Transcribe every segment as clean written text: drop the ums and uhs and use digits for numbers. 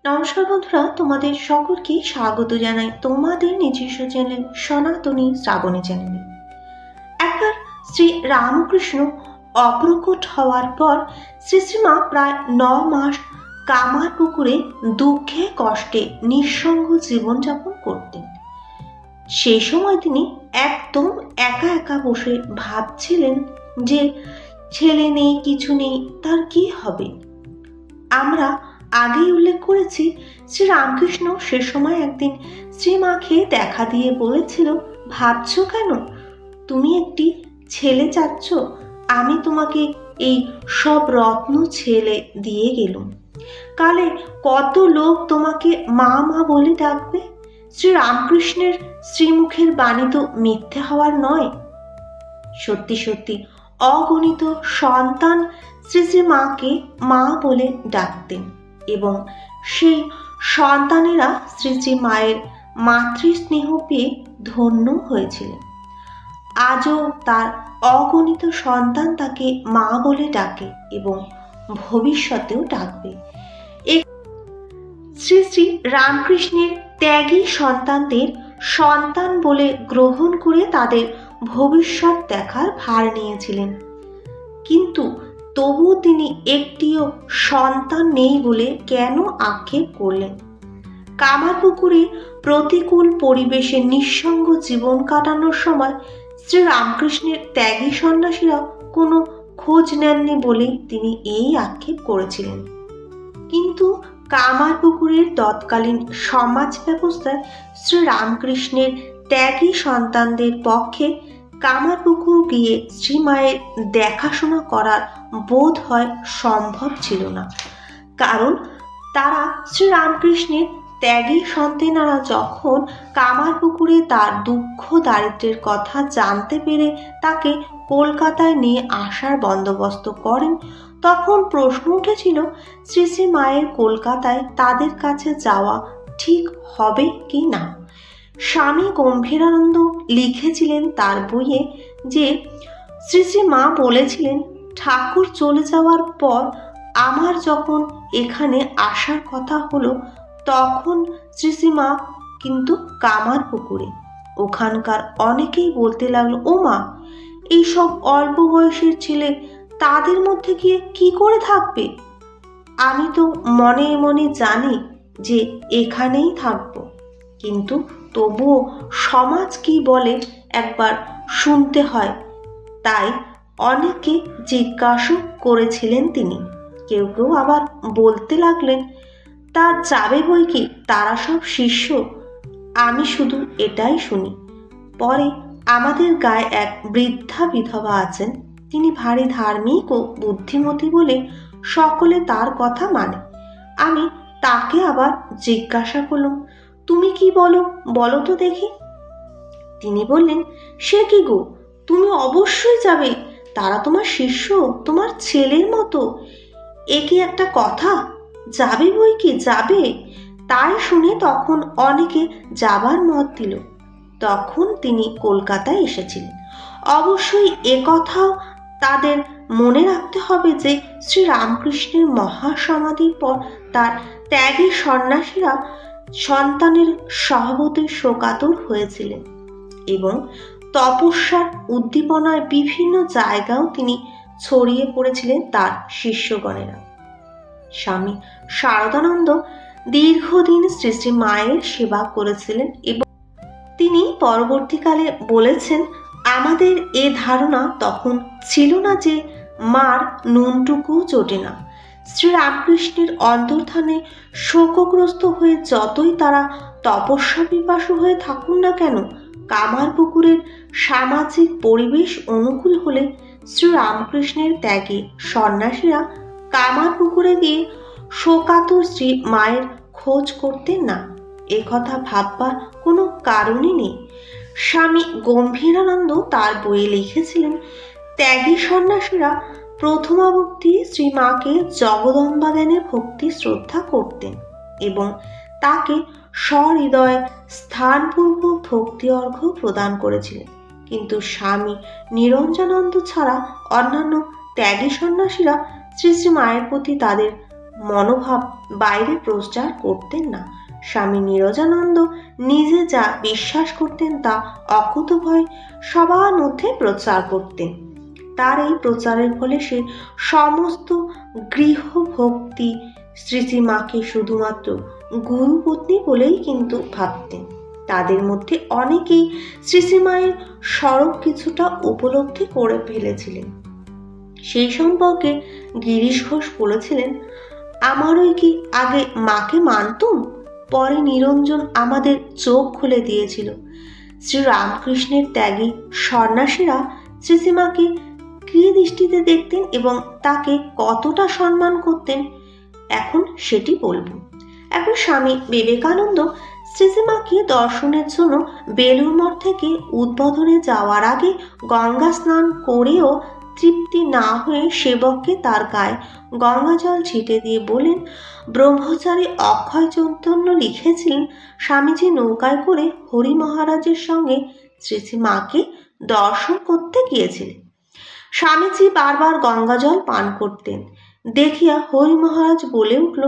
নমস্কার বন্ধুরা, তোমাদের সকলকে স্বাগত জানাই তোমাদের নিজস্ব চ্যানেল সনাতনী শ্রাবণী চ্যানেলে। একবার শ্রী রামকৃষ্ণ অপ্রকট হওয়ার পর শ্রীশ্রীমা প্রায় ৯ মাস কামার পুকুরে দুঃখে কষ্টে নিঃসঙ্গ জীবনযাপন করতেন। সেই সময় তিনি একদম একা একা বসে ভাবছিলেন যে ছেলে নেই, কিছু নেই, তার কি হবে। আমরা আগেই উল্লেখ করেছি, শ্রী রামকৃষ্ণ সে সময় একদিন শ্রীমাকে দেখা দিয়ে বলেছিল, ভাবছ কেন? তুমি একটি ছেলে চাচ্ছ, আমি তোমাকে এই সব রত্ন ছেলে দিয়ে গেলুম। কালে কত লোক তোমাকে মা মা বলে ডাকবে। শ্রী রামকৃষ্ণের শ্রীমুখের বাণী তো মিথ্যে হওয়ার নয়। সত্যি সত্যি অগণিত সন্তান শ্রী শ্রী মাকে মা বলে ডাকতেন এবং সেই সন্তানেরা শ্রী শ্রী মায়ের মাতৃস্নেহ পেয়ে ধন্য হয়েছিলেন। আজও তার অগণিত সন্তান তাকে মা বলে ডাকে এবং ভবিষ্যতেও ডাকবে। শ্রী শ্রী রামকৃষ্ণের ত্যাগী সন্তানদের সন্তান বলে গ্রহণ করে তাদের ভবিষ্যৎ দেখার ভার নিয়েছিলেন, কিন্তু তবু তিনি একটিও সন্তান নেই বলে কেন আক্ষেপ করলেন? কামারপুকুরে প্রতিকূল পরিবেশে নিঃসঙ্গ জীবন কাটানোর সময় শ্রী রামকৃষ্ণের ত্যাগী সন্ন্যাসীরা কোনো খোঁজ নেননি বলেই তিনি এই আক্ষেপ করেছিলেন। কিন্তু কামারপুকুরের তৎকালীন সমাজ ব্যবস্থায় শ্রী রামকৃষ্ণের ত্যাগী সন্তানদের পক্ষে কামারপুকুর গিয়ে শ্রীমায়ের দেখাশোনা করার বোধ হয় সম্ভব ছিল না, কারণ তারা শ্রী রামকৃষ্ণের ত্যাগী সন্তানেরা যখন কামারপুকুরে তার দুঃখ দারিদ্র্যের কথা জানতে পেরে তাকে কলকাতায় নিয়ে আসার বন্দোবস্ত করেন, তখন প্রশ্ন উঠেছিল শ্রী শ্রী মায়ের কলকাতায় তাদের কাছে যাওয়া ঠিক হবে কি না। স্বামী গম্ভীরানন্দ লিখেছিলেন তার বইয়ে যে শ্রী শ্রী মা বলেছিলেন, ঠাকুর চলে যাওয়ার পর আমার যখন এখানে আসার কথা হলো, তখন শ্রী শ্রী মা কিন্তু কামারপুকুরে। ওখানকার অনেকেই বলতে লাগলো, ও মা, এইসব অল্প বয়সের ছেলে তাদের মধ্যে গিয়ে কি করে থাকবে? আমি তো মনে মনে জানি যে এখানেই থাকব, কিন্তু তবুও সমাজ কি বলে একবার শুনতে হয়। তাই অনেকে জিজ্ঞাসা করেছিলেন তিনি। কেউ কেউ আবার বলতে লাগলেন, তা যাবে বই কি, তারা সব শিষ্য। আমি শুধু এটাই শুনি। পরে আমাদের গায়ে এক বৃদ্ধা বিধবা আছেন, তিনি ভারী ধার্মিক ও বুদ্ধিমতী বলে সকলে তার কথা মানে। আমি তাকে আবার জিজ্ঞাসা করলাম, তুমি কি বলো, বলো তো দেখি। তিনি বললেন, সে কি গো, তুমি অবশ্যই যাবে, তারা তোমার শিষ্য, তোমার ছেলের মতো। এ কি একটা কথা? যাবে বই কি, যাবে। তাই শুনে তখন অনেকে যাবার মত দিল। তখন তিনি কলকাতায় এসেছিলেন। অবশ্যই একথাও তাদের মনে রাখতে হবে যে শ্রী রামকৃষ্ণের মহাসমাধির পর তার ত্যাগী সন্ন্যাসীরা সন্তানের স্বভাবতে শোকাতুর হয়েছিলেন এবং তপস্যার উদ্দীপনায় বিভিন্ন জায়গাও তিনি ছড়িয়ে পড়েছিলেন তার শিষ্যগণেরা। স্বামী শারদানন্দ দীর্ঘদিন শ্রী শ্রী মায়ের সেবা করেছিলেন এবং তিনি পরবর্তীকালে বলেছেন, আমাদের এ ধারণা তখন ছিল না যে মার নুনটুকু জোটে না। শ্রী রামকৃষ্ণের অন্তর্ধানে শোকগ্রস্ত হয়ে যতই তারা তপস্যা পিপাসু হয়ে থাকুন না কেন, কামারপুকুরের সামাজিক পরিবেশ অনুকূল হলে শ্রী রামকৃষ্ণের ত্যাগে সন্ন্যাসীরা কামারপুকুরে গিয়ে শোকাতুর শ্রী মায়ের খোঁজ করতেন না, একথা ভাববার কোনো কারণই নেই। স্বামী গম্ভীরানন্দ তার বইয়ে লিখেছিলেন, ত্যাগী সন্ন্যাসীরা প্রথমাবক্তি শ্রীমাকে জগদম্বা জ্ঞানে ভক্তি শ্রদ্ধা করতেন এবং তাকে সহৃদয়ে স্থানপূর্বক ভক্তি অর্ঘ্য প্রদান করেছিলেন। কিন্তু স্বামী নিরঞ্জনানন্দ ছাড়া অন্যান্য ত্যাগী সন্ন্যাসীরা শ্রী শ্রী মায়ের প্রতি তাদের মনোভাব বাইরে প্রচার করতেন না। স্বামী নীরজানন্দ নিজে যা বিশ্বাস করতেন তা অকুতোভয় সবার মধ্যে প্রচার করতেন। তার এই প্রচারের ফলে সে সমস্ত গৃহভক্তি শ্রীশ্রীমাকে শুধুমাত্র গুরুপত্নী বলেই কিন্তু ভাবতেন। তাদের মধ্যে অনেকেই শ্রীশ্রীমায়ের স্বরূপ কিছুটা উপলব্ধি করে ফেলেছিলেন। সেই সম্পর্কে গিরিশ ঘোষ বলেছিলেন, আমারই কি আগে মাকে মানতুম, পরে নিরঞ্জন আমাদের চোখ খুলে দিয়েছিল। শ্রীরামকৃষ্ণের ত্যাগী সন্ন্যাসীরা শ্রীশ্রীমাকে কি দৃষ্টিতে দেখতেন এবং তাকে কতটা সম্মান করতেন, এখন সেটি বলবো। এখন স্বামী বিবেকানন্দ শ্রীশ্রীমাকে দর্শনের জন্য বেলুড় মঠ থেকে উদ্বোধনে যাওয়ার আগে গঙ্গা স্নান করেও তৃপ্তি না হয়ে সেবককে তার গায়ে গঙ্গা জল ছিটে দিয়ে বলেন, ব্রহ্মচারী অক্ষয় চৈতন্য লিখেছিলেন স্বামীজি নৌকায় করে হরি মহারাজের সঙ্গে শ্রীশ্রীমাকে দর্শন করতে গিয়েছিলেন। স্বামীজি বারবার গঙ্গা জল পান করতেন দেখিয়া হরি মহারাজ বলে উঠল,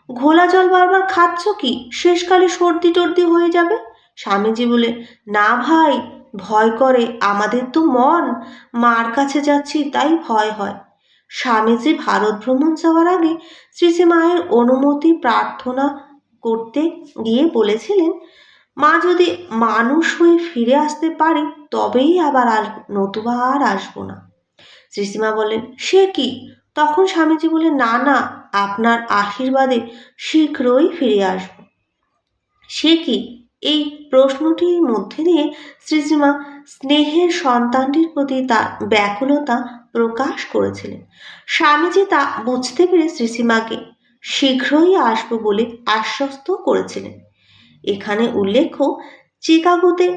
ঘোলা জল বারবার খাচ্ছ কি, শেষকালে সর্দি টর্দি হয়ে যাবে। স্বামীজি বলে, না ভাই, ভয় করে, আমাদের তো মন, মার কাছে যাচ্ছি তাই ভয় হয়। স্বামীজি ভারত ভ্রমণ যাওয়ার আগে শ্রীশ্রীমায়ের অনুমতি প্রার্থনা করতে গিয়ে বলেছিলেন, মা যদি মানুষ হয়ে ফিরে আসতে পারি তবেই আবার আসবো, নতুবা আর আসবো না। শ্রীশ্রীমা বলেন, সে কি? তখন স্বামীজি বলেন, না না, আপনার আশীর্বাদে শীঘ্রই ফিরে আসব। সে কি? এই প্রশ্নটির মধ্যে দিয়ে শ্রীশ্রীমা স্নেহের সন্তানটির প্রতি তার ব্যাকুলতা প্রকাশ করেছিলেন। স্বামীজি তা বুঝতে পেরে শ্রীশ্রীমাকে শীঘ্রই আসব বলে আশ্বস্ত করেছিলেন। এখানে উল্লেখ্য, চিকাগোতে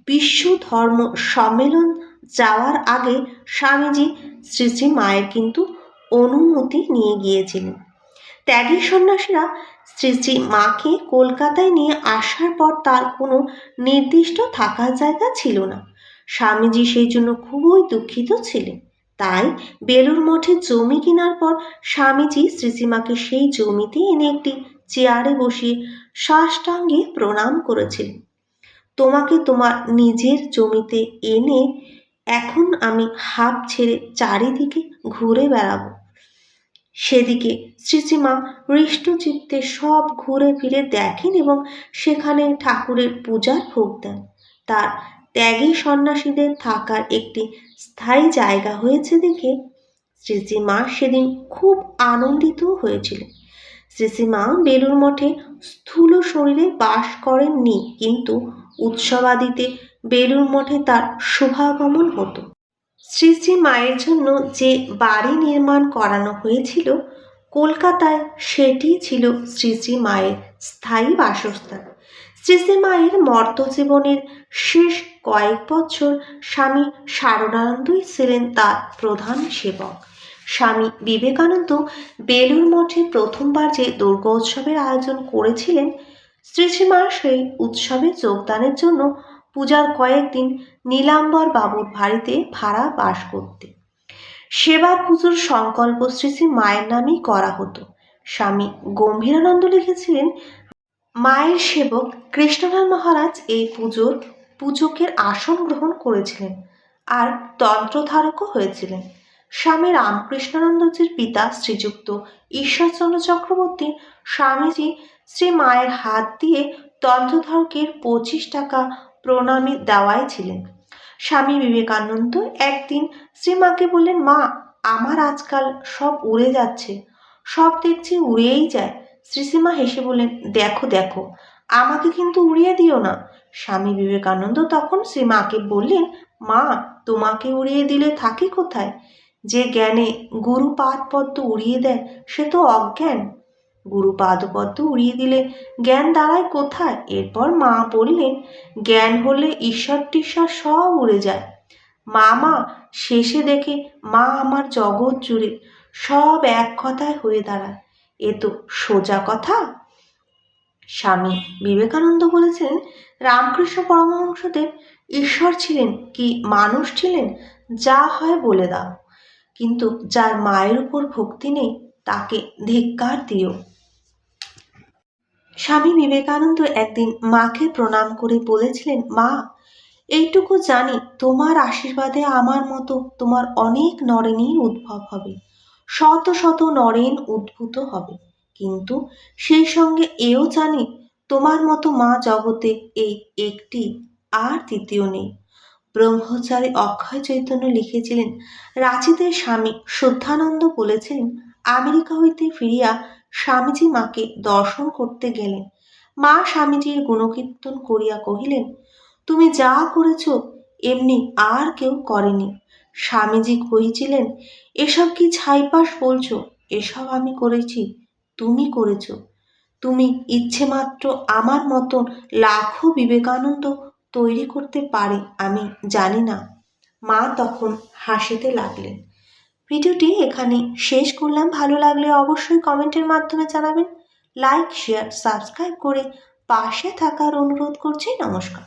বিশ্ব ধর্ম সম্মেলন যাওয়ার আগে স্বামীজি শ্রীশ্রীমায়ের কিন্তু অনুমতি নিয়ে গিয়েছিলেন। ত্যাগী সন্ন্যাসীরা শ্রীশ্রীমাকে কলকাতায় নিয়ে আসার পর তার কোনো নির্দিষ্ট থাকার জায়গা ছিল না। স্বামীজি সেই জন্য খুবই দুঃখিত ছিলেন। তাই বেলুড় মঠে জমি কেনার পর স্বামীজি শ্রীশ্রীমাকে সেই জমিতে এনে একটি চেয়ারে বসিয়ে সাষ্টাঙ্গে প্রণাম করেছিলেন। তোমাকে তোমার নিজের জমিতে এনে এখন আমি হাঁপ ছেড়ে চারিদিকে ঘুরে বেড়াবো। সেদিকে শ্রীশ্রীমা হৃষ্টচিত্তে সব ঘুরে ফিরে দেখেন এবং সেখানে ঠাকুরের পূজার ভোগ দেন। তার ত্যাগী সন্ন্যাসীদের থাকার একটি স্থায়ী জায়গা হয়েছে দেখে শ্রীশ্রীমা সেদিন খুব আনন্দিত হয়েছিলেন। শ্রীশ্রীমা বেলুড় মঠে স্থূল শরীরে বাস করেননি, কিন্তু উৎসবাদিতে বেলুড় মঠে তার শুভাগমন হতো। শ্রীশ্রীমায়ের জন্য যে বাড়ি নির্মাণ করানো হয়েছিল কলকাতায়, সেটি ছিল শ্রীশ্রীমায়ের স্থায়ী বাসস্থান। শ্রীশ্রীমায়ের মর্ত্যজীবনের শেষ কয়েক বছর স্বামী সারদানন্দই ছিলেন তার প্রধান সেবক। স্বামী বিবেকানন্দ বেলুড় মঠে প্রথমবার যে দুর্গোৎসবের আয়োজন করেছিলেন, শ্রীশ্রীমা সেই উৎসবে যোগদানের জন্য পূজার কয়েকদিন নীলাম্বর বাবুর বাড়িতে ভাড়া বাস করতে। সেবা পুজোর সংকল্প শ্রীশ্রী মায়ের নামেই করা হতো। স্বামী গম্ভীরানন্দ লিখেছিলেন, মায়ের সেবক কৃষ্ণলাল মহারাজ এই পূজকের আসন গ্রহণ করেছিলেন আর তন্ত্রধারকও হয়েছিলেন। স্বামী রামকৃষ্ণানন্দজির পিতা শ্রীযুক্ত ঈশ্বরচন্দ্র চক্রবর্তী স্বামীজি শ্রী মায়ের হাত দিয়ে তন্ত্রধারকের 25 টাকা প্রণামী দেওয়াই ছিলেন। স্বামী বিবেকানন্দ একদিন শ্রীমাকে বললেন, মা, আমার আজকাল সব উড়ে যাচ্ছে, সব দেখছি উড়িয়েই যায়। শ্রীশ্রীমা হেসে বললেন, দেখো দেখো, আমাকে কিন্তু উড়িয়ে দিও না। স্বামী বিবেকানন্দ তখন শ্রীমাকে বললেন, মা, তোমাকে উড়িয়ে দিলে থাকি কোথায়? যে জ্ঞানে গুরু পাদপদ্ম উড়িয়ে দেয় সে তো অজ্ঞান। গুরু পাদপদ্ম উড়িয়ে দিলে জ্ঞান দাঁড়ায় কোথায়? এরপর মা বললেন, জ্ঞান হলে ঈশ্বর টিশ্বর সব উড়ে যায়। মা শেষে দেখে মা আমার জগৎ জুড়ে সব এক কথায় হয়ে দাঁড়ায়। এ তো সোজা কথা। স্বামী বিবেকানন্দ বলেছেন, রামকৃষ্ণ পরমহংসদেব ঈশ্বর ছিলেন কি মানুষ ছিলেন, যা হয় বলে দাও, কিন্তু যার মায়ের উপর ভক্তি নেই তাকে ধিক্কার দিও। স্বামী বিবেকানন্দ একদিন মাকে প্রণাম করে বলেছিলেন, মা, এইটুকু জানি তোমার আশীর্বাদে আমার মতো তোমার অনেক নরেনই উদ্ভব হবে, শত শত নরেন উদ্ভূত হবে, কিন্তু সেই সঙ্গে এও জানি তোমার মতো মা জগতে এই একটি, আর দ্বিতীয় নেই। ব্রহ্মচারী অক্ষয় চৈতন্য লিখেছিলেন, রাচিতের স্বামী শুদ্ধানন্দ বলেছিলেন, আমেরিকা হইতে ফিরিয়া স্বামীজি মাকে দর্শন করতে গেলেন। মা স্বামীজির গুণকীর্তন করিয়া কহিলেন, তুমি যা করেছ এমনি আর কেউ করেনি। স্বামীজি কহিছিলেন, এসব কি ছাইপাশ বলছো? এসব আমি করেছি, তুমি করেছ। তুমি ইচ্ছে মাত্র আমার মতন লাখো বিবেকানন্দ তৈরি করতে পারে আমি জানি না। মা তখন হাসিতে লাগলেন। ভিডিওটি এখানে শেষ করলাম। ভালো লাগলে অবশ্যই কমেন্টের মাধ্যমে জানাবেন। লাইক, শেয়ার, সাবস্ক্রাইব করে পাশে থাকার অনুরোধ করছি। নমস্কার।